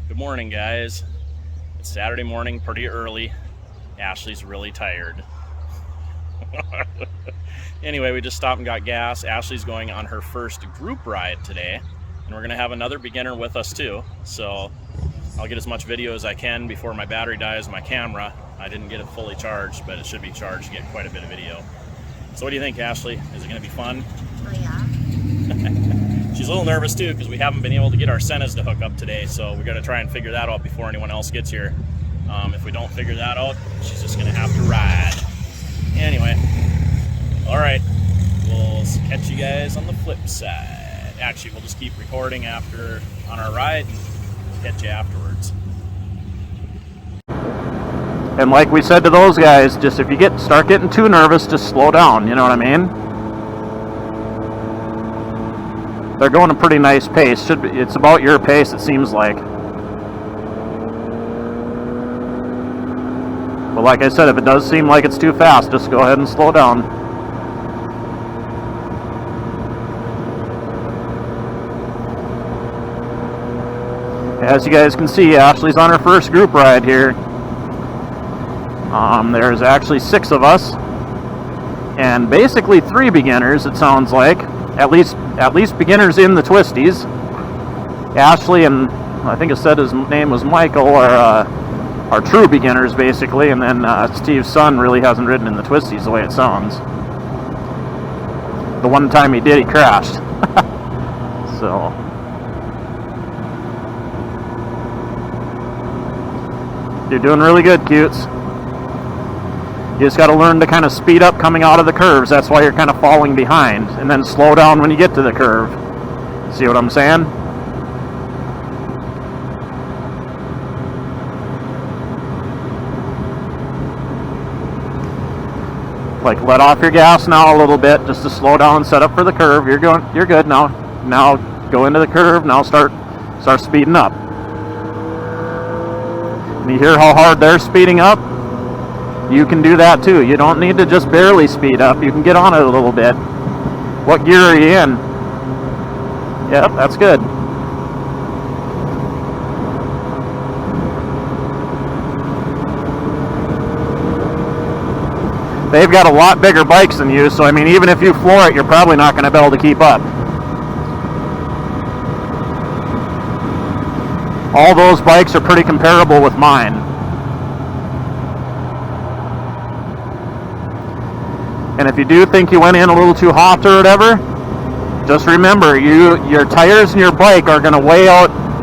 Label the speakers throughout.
Speaker 1: Good morning, guys. It's Saturday morning, pretty early. Ashley's really tired. Anyway, we just stopped and got gas. Ashley's going on her first group ride today, and we're going to have another beginner with us too. So I'll get as much video as I can before my battery dies on my camera. I didn't get it fully charged, but it should be charged to get quite a bit of video. So what do you think, Ashley? Is it going to be fun?
Speaker 2: Oh, yeah.
Speaker 1: She's a little nervous too because we haven't been able to get our Sennas to hook up today, so we got to try and figure that out before anyone else gets here. If we don't figure that out, she's just going to have to ride. Anyway, all right, we'll catch you guys on the flip side. Actually, we'll just keep recording after on our ride and catch you afterwards.
Speaker 3: And like we said to those guys, just if you start getting too nervous, just slow down, you know what I mean? They're going a pretty nice pace. It's about your pace, it seems like. But like I said, if it does seem like it's too fast, just go ahead and slow down. As you guys can see, Ashley's on her first group ride here. There's actually 6 of us, and basically 3 beginners, it sounds like. At least beginners in the twisties. Ashley and I think it said his name was Michael are true beginners basically, and then Steve's son really hasn't ridden in the twisties the way it sounds. The one time he did, he crashed. So you're doing really good, cutes. You just got to learn to kind of speed up coming out of the curves. That's why you're kind of falling behind. And then slow down when you get to the curve. See what I'm saying? Like, let off your gas now a little bit just to slow down and set up for the curve. You're good now. Now go into the curve. Now start speeding up. And you hear how hard they're speeding up? You can do that too. You don't need to just barely speed up. You can get on it a little bit. What gear are you in? Yep, that's good. They've got a lot bigger bikes than you, so I mean, even if you floor it, you're probably not going to be able to keep up. All those bikes are pretty comparable with mine. And if you do think you went in a little too hot or whatever, just remember, your tires and your bike are going to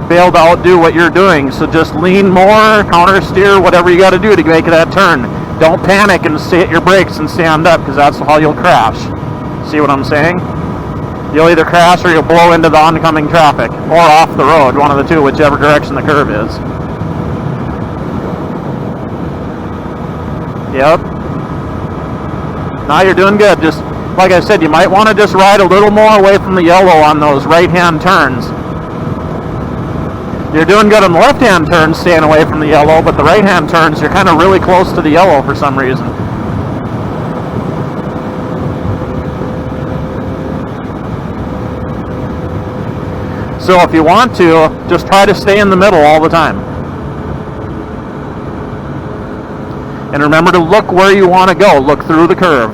Speaker 3: be able to outdo what you're doing. So just lean more, counter steer, whatever you got to do to make that turn. Don't panic and hit your brakes and stand up, because that's how you'll crash. See what I'm saying? You'll either crash or you'll blow into the oncoming traffic, or off the road, one of the two, whichever direction the curve is. Yep. Now you're doing good. Just like I said, you might want to just ride a little more away from the yellow on those right-hand turns. You're doing good on the left-hand turns, staying away from the yellow, but the right-hand turns, you're kind of really close to the yellow for some reason. So if you want to, just try to stay in the middle all the time. And remember to look where you want to go. Look through the curve.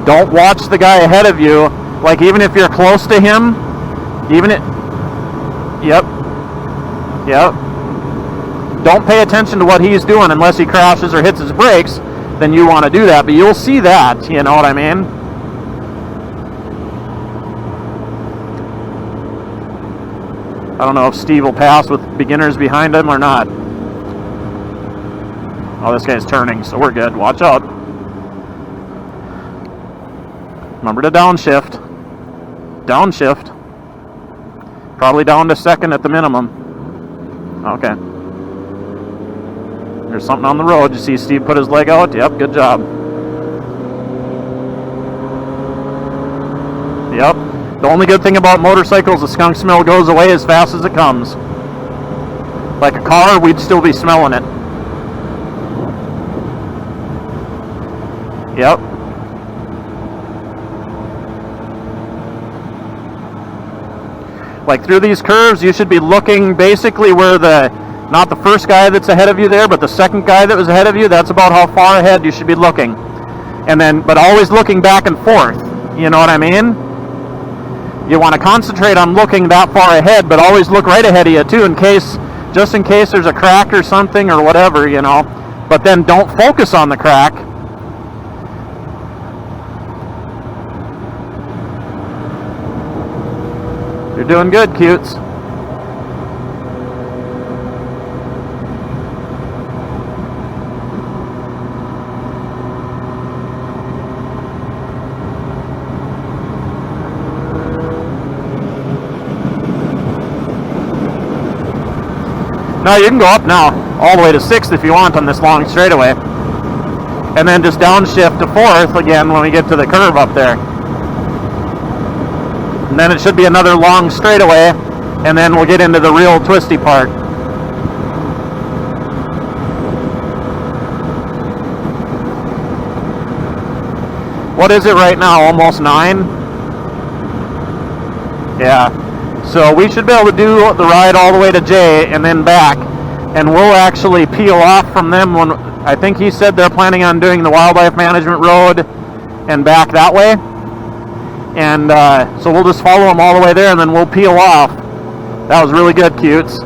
Speaker 3: Don't watch the guy ahead of you. Like, even if you're close to him, Yep. Don't pay attention to what he's doing unless he crashes or hits his brakes. Then you want to do that. But you'll see that, you know what I mean? I don't know if Steve will pass with beginners behind him or not. Oh, this guy's turning, so we're good. Watch out. Remember to downshift. Downshift. Probably down to second at the minimum. Okay. There's something on the road. You see Steve put his leg out? Yep, good job. Yep. The only good thing about motorcycles, the skunk smell goes away as fast as it comes. Like a car, we'd still be smelling it. Yep. Like through these curves, you should be looking basically where not the first guy that's ahead of you there, but the second guy that was ahead of you, that's about how far ahead you should be looking. And then, but always looking back and forth. You know what I mean? You want to concentrate on looking that far ahead, but always look right ahead of you too, just in case there's a crack or something or whatever, you know. But then don't focus on the crack. You're doing good, cutes. Now you can go up now, all the way to 6th if you want on this long straightaway. And then just downshift to 4th again when we get to the curve up there. And then it should be another long straightaway, and then we'll get into the real twisty part. What is it right now? Almost 9? Yeah. So we should be able to do the ride all the way to J and then back. And we'll actually peel off from them when, I think he said they're planning on doing the wildlife management road and back that way. And so we'll just follow them all the way there and then we'll peel off. That was really good, cutes.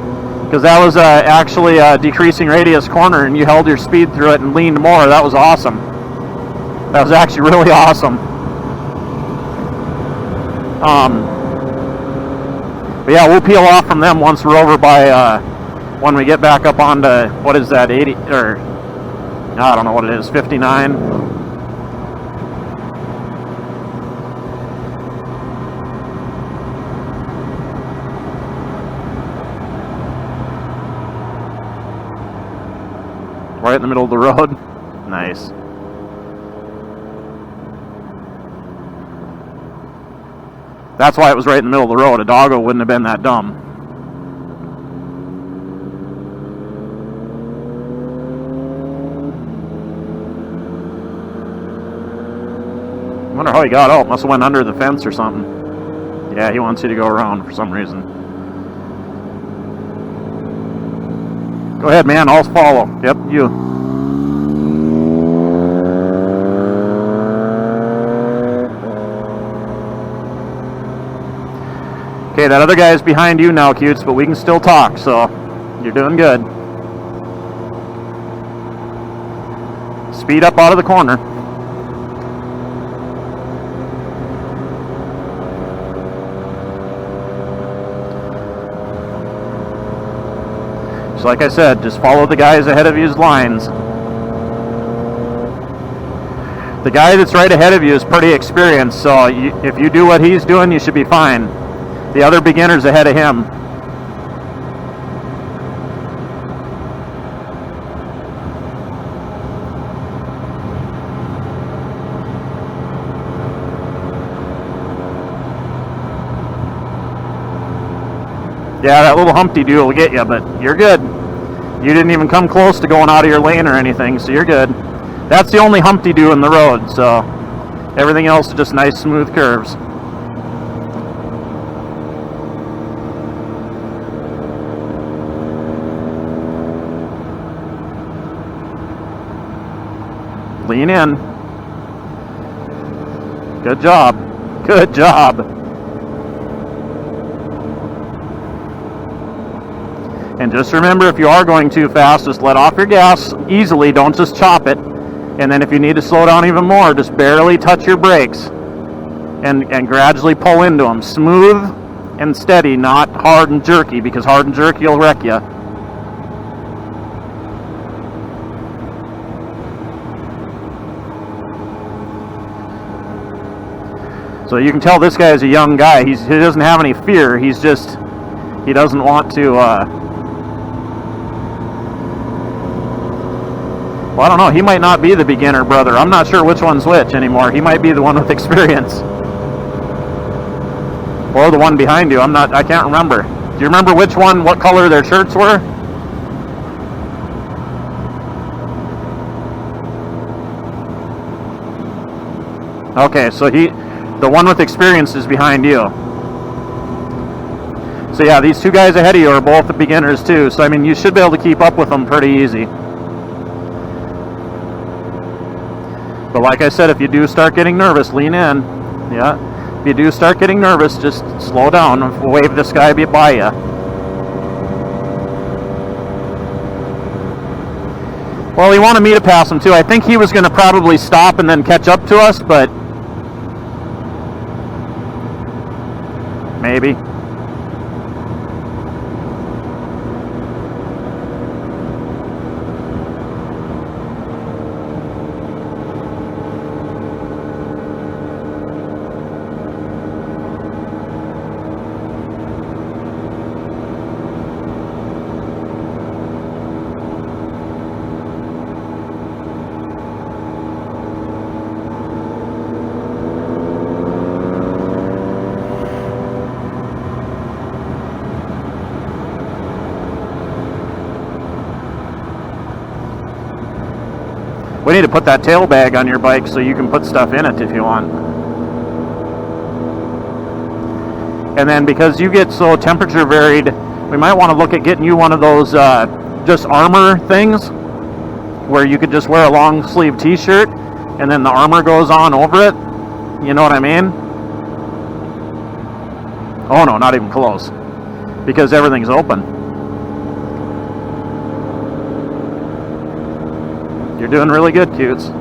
Speaker 3: Because that was actually a decreasing radius corner and you held your speed through it and leaned more. That was awesome. That was actually really awesome. But yeah, we'll peel off from them once we're over by, when we get back up onto, what is that, 80, or, I don't know what it is, 59. Right in the middle of the road. Nice. That's why it was right in the middle of the road. A doggo wouldn't have been that dumb. I wonder how he got out. Must have went under the fence or something. Yeah, he wants you to go around for some reason. Go ahead, man. I'll follow. Yep, you. Okay, that other guy is behind you now, cutes, but we can still talk, so you're doing good. Speed up out of the corner. So like I said, just follow the guys ahead of you's lines. The guy that's right ahead of you is pretty experienced, so if you do what he's doing, you should be fine. The other beginner's ahead of him. Yeah, that little Humpty Doo will get you, but you're good. You didn't even come close to going out of your lane or anything, so you're good. That's the only Humpty Doo in the road, so everything else is just nice, smooth curves. Lean in. Good job. Good job. And just remember, if you are going too fast, just let off your gas easily. Don't just chop it. And then if you need to slow down even more, just barely touch your brakes and gradually pull into them. Smooth and steady, not hard and jerky, because hard and jerky will wreck you. So you can tell this guy is a young guy. He doesn't have any fear. He doesn't want to, well, I don't know. He might not be the beginner brother. I'm not sure which one's which anymore. He might be the one with experience. Or the one behind you. I can't remember. Do you remember which one, what color their shirts were? Okay, so the one with experience is behind you. So yeah, these two guys ahead of you are both the beginners too. So I mean, you should be able to keep up with them pretty easy. But like I said, if you do start getting nervous, lean in. Yeah. If you do start getting nervous, just slow down and wave this guy by you. Well, he wanted me to pass him too. I think he was going to probably stop and then catch up to us, but maybe. We need to put that tail bag on your bike so you can put stuff in it if you want. And then because you get so temperature varied, we might want to look at getting you one of those just armor things where you could just wear a long sleeve t-shirt and then the armor goes on over it. You know what I mean? Oh no, not even close. Because everything's open. You're doing really good, Cutes.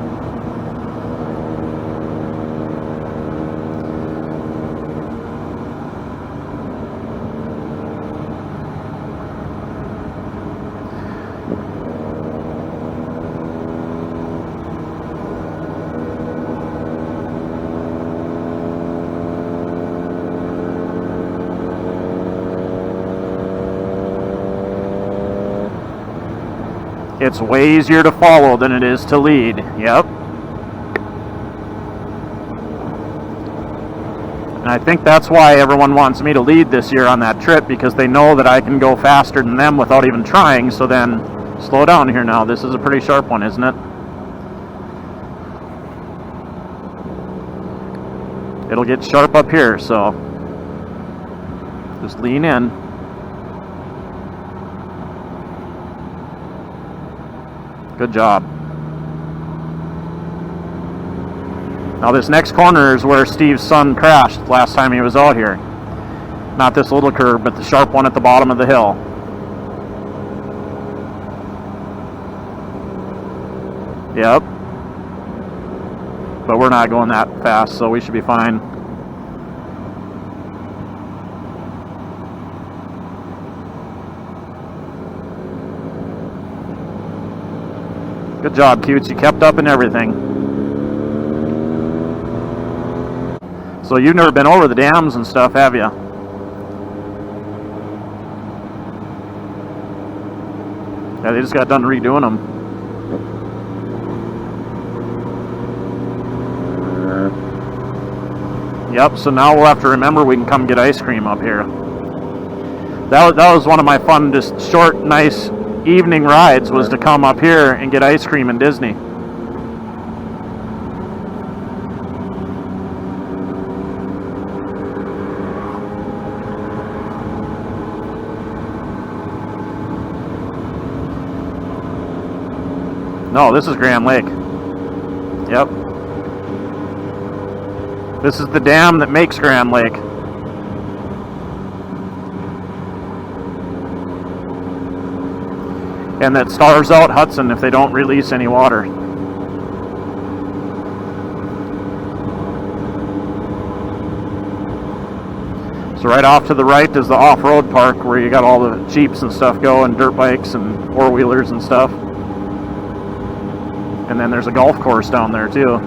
Speaker 3: It's way easier to follow than it is to lead. Yep. And I think that's why everyone wants me to lead this year on that trip, because they know that I can go faster than them without even trying. So then, slow down here now. This is a pretty sharp one, isn't it? It'll get sharp up here, so just lean in. Good job. Now this next corner is where Steve's son crashed last time he was out here. Not this little curve, but the sharp one at the bottom of the hill. Yep. But we're not going that fast, so we should be fine. Good job, Cutes. You kept up and everything. So you've never been over the dams and stuff, have you? Yeah, they just got done redoing them. Yep, so now we'll have to remember we can come get ice cream up here. That was one of my fun, just short, nice evening rides, was to come up here and get ice cream in Disney. No, this is Grand Lake. Yep. This is the dam that makes Grand Lake. And that starves out Hudson if they don't release any water. So right off to the right is the off-road park where you got all the Jeeps and stuff go, and dirt bikes and four-wheelers and stuff. And then there's a golf course down there too.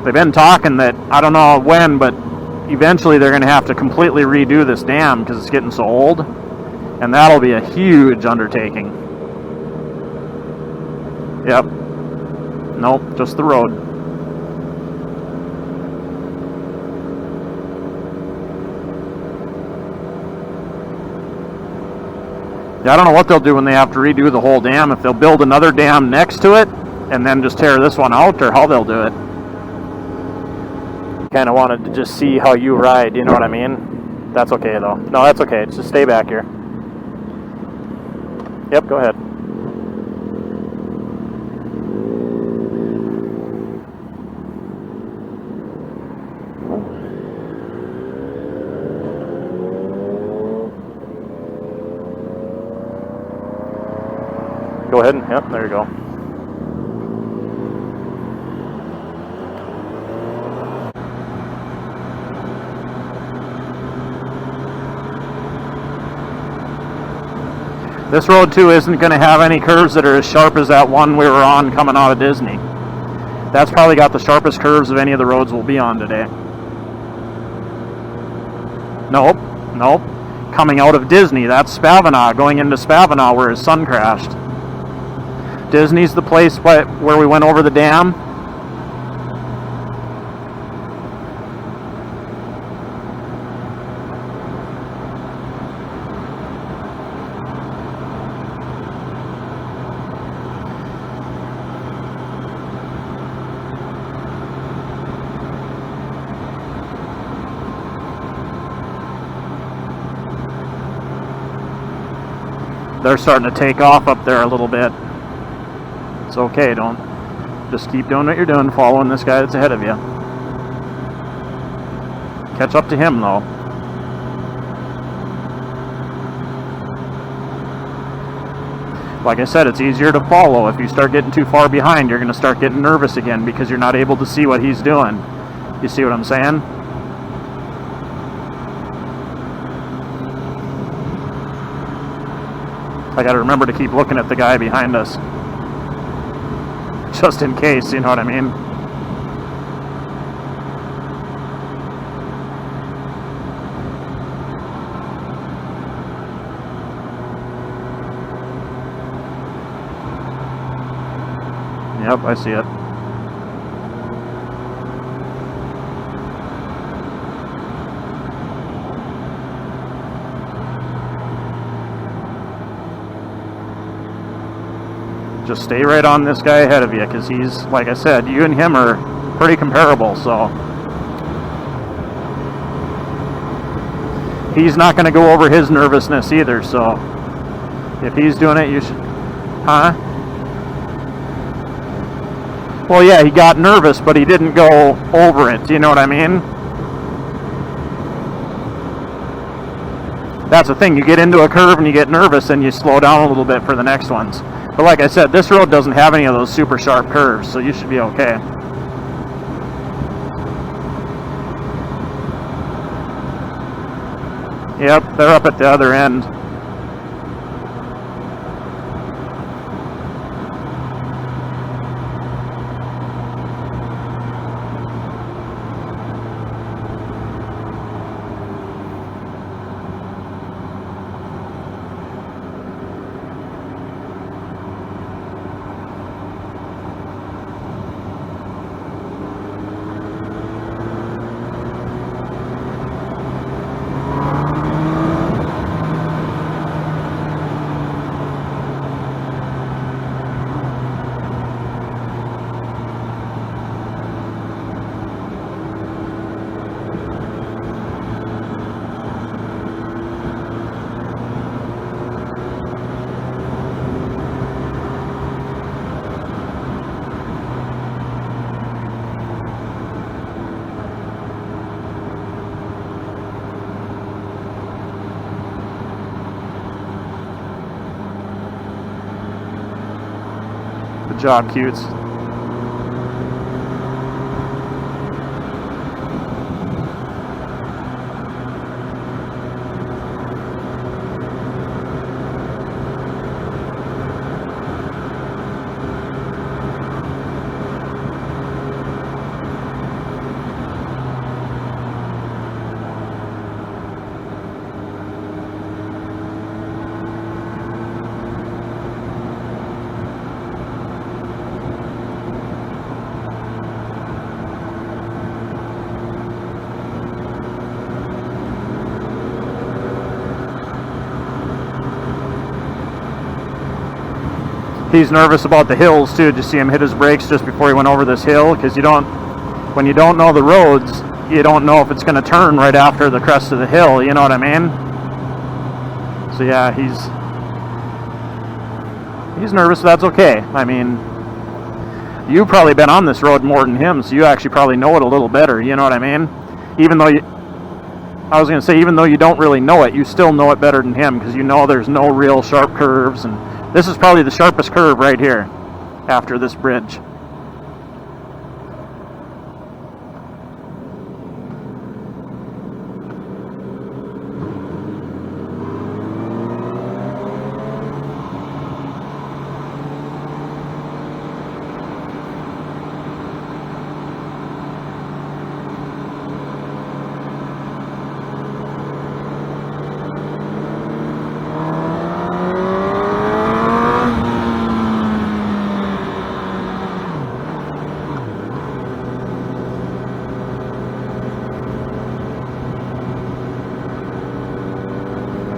Speaker 3: They've been talking that, I don't know when, but eventually they're going to have to completely redo this dam because it's getting so old. And that'll be a huge undertaking. Yep. Nope, just the road. Yeah, I don't know what they'll do when they have to redo the whole dam. If they'll build another dam next to it and then just tear this one out, or how they'll do it. kind of wanted to just see how you ride, you know what I mean? That's okay though. No, that's okay. Just stay back here. Yep, go ahead. Go ahead. Yep, there you go. This road too isn't going to have any curves that are as sharp as that one we were on coming out of Disney. That's probably got the sharpest curves of any of the roads we'll be on today. Nope, nope. Coming out of Disney, that's Spavanagh, going into Spavanagh where his son crashed. Disney's the place where we went over the dam. They're starting to take off up there a little bit. It's okay, don't just keep doing what you're doing, following this guy that's ahead of you. Catch up to him though. Like I said, it's easier to follow. If you start getting too far behind, you're going to start getting nervous again because you're not able to see what he's doing. You see what I'm saying? I got to remember to keep looking at the guy behind us. Just in case, you know what I mean? Yep, I see it. Just stay right on this guy ahead of you, because he's, like I said, you and him are pretty comparable, so he's not going to go over his nervousness either, so if he's doing it, you should... Huh? Well, yeah, he got nervous, but he didn't go over it, you know what I mean? That's the thing, you get into a curve and you get nervous and you slow down a little bit for the next ones. But like I said, this road doesn't have any of those super sharp curves, so you should be okay. Yep, they're up at the other end. Good job, cutes. He's nervous about the hills too. Did you see him hit his brakes just before he went over this hill? Because when you don't know the roads, you don't know if it's going to turn right after the crest of the hill, you know what I mean? So yeah, he's nervous. That's okay. I mean, you've probably been on this road more than him, so you actually probably know it a little better, you know what I mean? Even though even though you don't really know it, you still know it better than him, because you know there's no real sharp curves, and this is probably the sharpest curve right here after this bridge.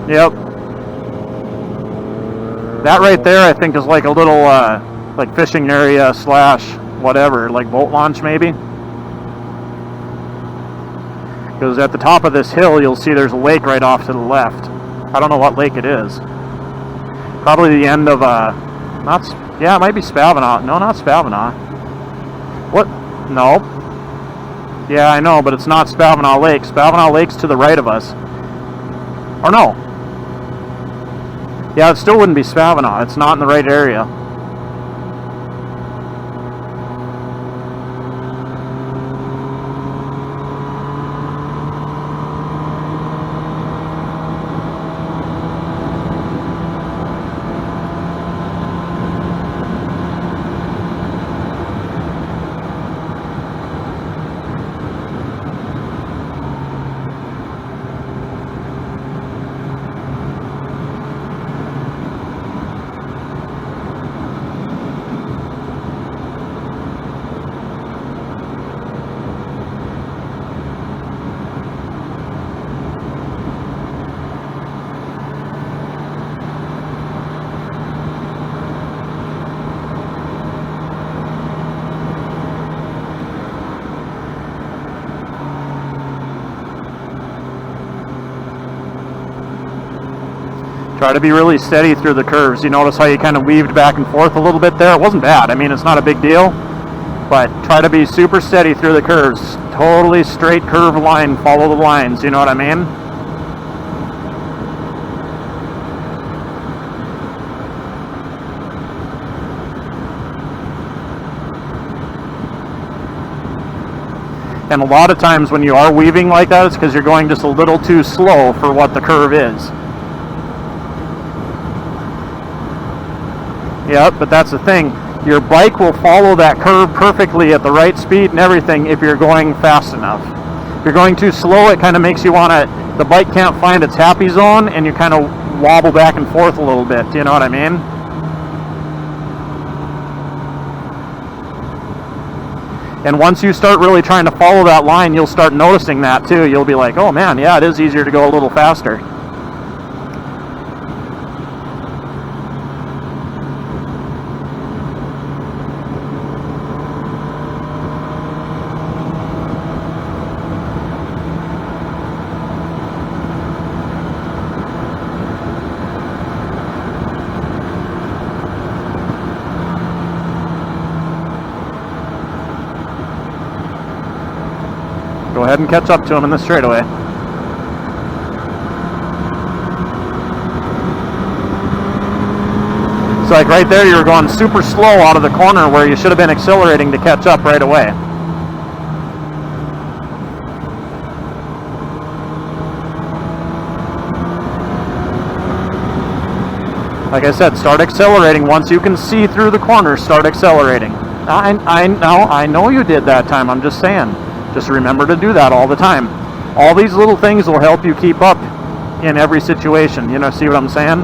Speaker 3: Yep. That right there, I think, is like a little, like fishing area / whatever, like boat launch maybe. Because at the top of this hill, you'll see there's a lake right off to the left. I don't know what lake it is. Probably the end of, it might be Spavanagh. No, not Spavanagh. What? No. Yeah, I know, but it's not Spavanagh Lake. Spavanagh Lake's to the right of us. Or no. Yeah, it still wouldn't be Spavanagh. It's not in the right area. Try to be really steady through the curves. You notice how you kind of weaved back and forth a little bit there? It wasn't bad. I mean, it's not a big deal. But try to be super steady through the curves. Totally straight curve line. Follow the lines. You know what I mean? And a lot of times when you are weaving like that, it's because you're going just a little too slow for what the curve is. Yep, but that's the thing. Your bike will follow that curve perfectly at the right speed and everything if you're going fast enough. If you're going too slow, it kind of makes you want to, the bike can't find its happy zone, and you kind of wobble back and forth a little bit. Do you know what I mean? And once you start really trying to follow that line, you'll start noticing that too. You'll be like, oh man, yeah, it is easier to go a little faster. Go ahead and catch up to him in the straightaway. So like right there, you were going super slow out of the corner where you should have been accelerating to catch up right away. Like I said, start accelerating. Once you can see through the corner, start accelerating. I know you did that time. I'm just saying. Just remember to do that all the time. All these little things will help you keep up in every situation. You know, see what I'm saying?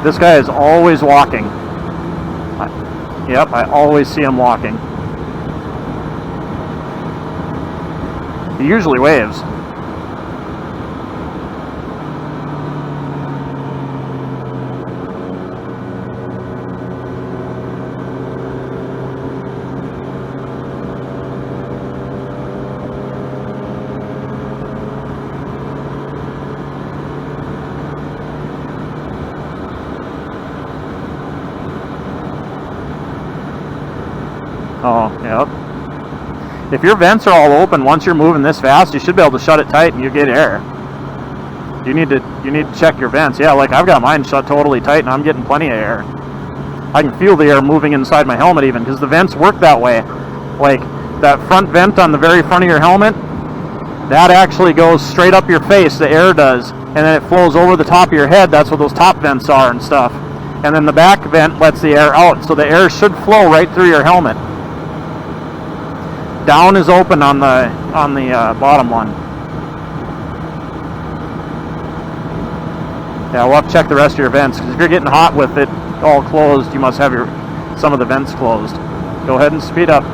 Speaker 3: This guy is always walking. Yep, I always see him walking. He usually waves. Oh, yep. If your vents are all open once you're moving this fast, you should be able to shut it tight and you get air. You need to check your vents. Yeah, like I've got mine shut totally tight and I'm getting plenty of air. I can feel the air moving inside my helmet even because the vents work that way. Like that front vent on the very front of your helmet, that actually goes straight up your face, the air does, and then it flows over the top of your head. That's what those top vents are and stuff. And then the back vent lets the air out, so the air should flow right through your helmet. Down is open on the bottom one. Yeah, we'll have to check the rest of your vents, because if you're getting hot with it all closed, you must have some of the vents closed. Go ahead and speed up.